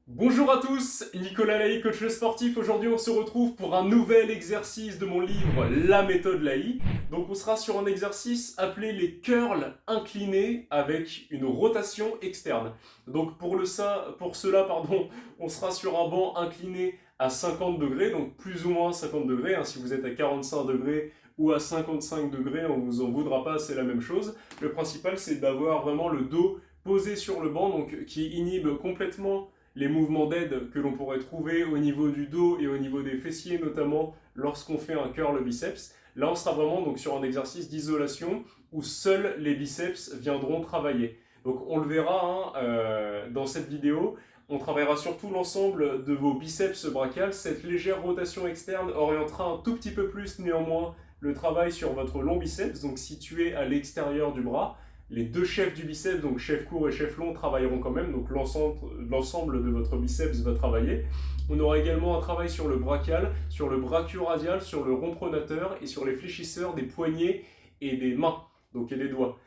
Bonjour à tous, Nicolas Laï, coach sportif. Aujourd'hui, on se retrouve pour un nouvel exercice de mon livre La méthode Laï. Donc, on sera sur un exercice appelé les curls inclinés avec une rotation externe. Donc, pour cela, on sera sur un banc incliné à 50 degrés, donc plus ou moins 50 degrés. Si vous êtes à 45 degrés ou à 55 degrés, on vous en voudra pas, c'est la même chose. Le principal, c'est d'avoir vraiment le dos posé sur le banc, donc qui inhibe complètement les mouvements d'aide que l'on pourrait trouver au niveau du dos et au niveau des fessiers, notamment lorsqu'on fait un curl biceps. Là, on sera vraiment donc sur un exercice d'isolation où seuls les biceps viendront travailler. Donc, on le verra dans cette vidéo. On travaillera surtout l'ensemble de vos biceps brachiales. Cette légère rotation externe orientera un tout petit peu plus néanmoins le travail sur votre long biceps, donc situé à l'extérieur du bras. Les deux chefs du biceps, donc chef court et chef long, travailleront quand même, donc l'ensemble de votre biceps va travailler. On aura également un travail sur le brachial, sur le brachioradial, sur le rond pronateur et sur les fléchisseurs des poignets et des mains, donc et des doigts.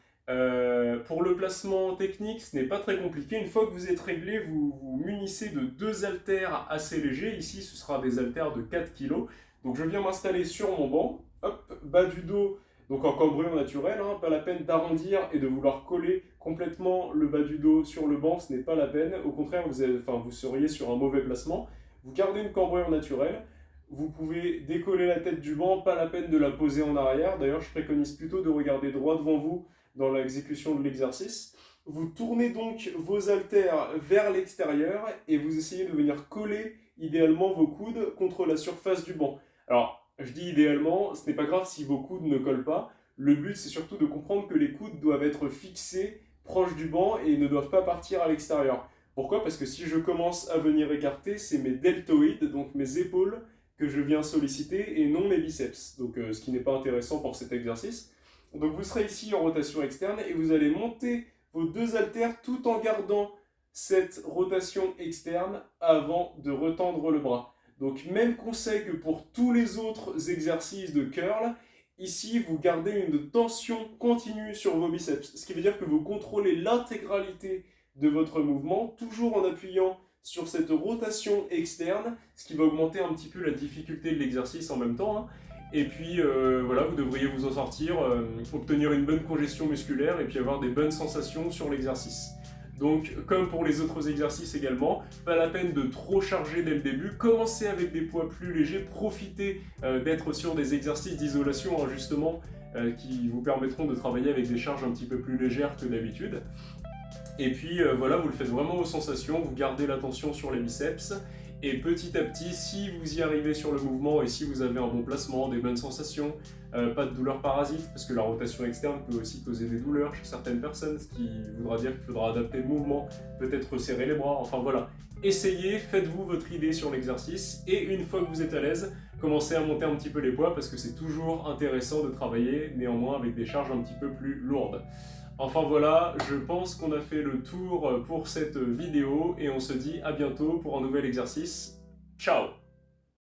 Pour le placement technique, ce n'est pas très compliqué. Une fois que vous êtes réglé, vous vous munissez de deux haltères assez légers. Ici, ce sera des haltères de 4 kg. Donc je viens m'installer sur mon banc, hop, bas du dos, donc en cambrure naturel, pas la peine d'arrondir et de vouloir coller complètement le bas du dos sur le banc, ce n'est pas la peine. Au contraire, vous seriez sur un mauvais placement. Vous gardez une cambrure naturelle. Vous pouvez décoller la tête du banc, pas la peine de la poser en arrière. D'ailleurs, je préconise plutôt de regarder droit devant vous dans l'exécution de l'exercice. Vous tournez donc vos haltères vers l'extérieur et vous essayez de venir coller idéalement vos coudes contre la surface du banc. Alors, je dis idéalement, ce n'est pas grave si vos coudes ne collent pas. Le but, c'est surtout de comprendre que les coudes doivent être fixés proches du banc et ne doivent pas partir à l'extérieur. Pourquoi? Parce que si je commence à venir écarter, c'est mes deltoïdes, donc mes épaules, que je viens solliciter et non mes biceps. Donc, ce qui n'est pas intéressant pour cet exercice. Donc, vous serez ici en rotation externe et vous allez monter vos deux haltères tout en gardant cette rotation externe avant de retendre le bras. Donc même conseil que pour tous les autres exercices de curl, ici vous gardez une tension continue sur vos biceps, ce qui veut dire que vous contrôlez l'intégralité de votre mouvement, toujours en appuyant sur cette rotation externe, ce qui va augmenter un petit peu la difficulté de l'exercice en même temps. Et puis voilà, vous devriez vous en sortir, obtenir une bonne congestion musculaire et puis avoir des bonnes sensations sur l'exercice. Donc, comme pour les autres exercices également, pas la peine de trop charger dès le début. Commencez avec des poids plus légers, profitez d'être sur des exercices d'isolation, justement, qui vous permettront de travailler avec des charges un petit peu plus légères que d'habitude. Et puis voilà, vous le faites vraiment aux sensations, vous gardez l'attention sur les biceps. Et petit à petit, si vous y arrivez sur le mouvement et si vous avez un bon placement, des bonnes sensations, pas de douleurs parasites, parce que la rotation externe peut aussi causer des douleurs chez certaines personnes, ce qui voudra dire qu'il faudra adapter le mouvement, peut-être resserrer les bras, enfin voilà. Essayez, faites-vous votre idée sur l'exercice et une fois que vous êtes à l'aise, commencez à monter un petit peu les poids parce que c'est toujours intéressant de travailler néanmoins avec des charges un petit peu plus lourdes. Enfin voilà, je pense qu'on a fait le tour pour cette vidéo et on se dit à bientôt pour un nouvel exercice. Ciao!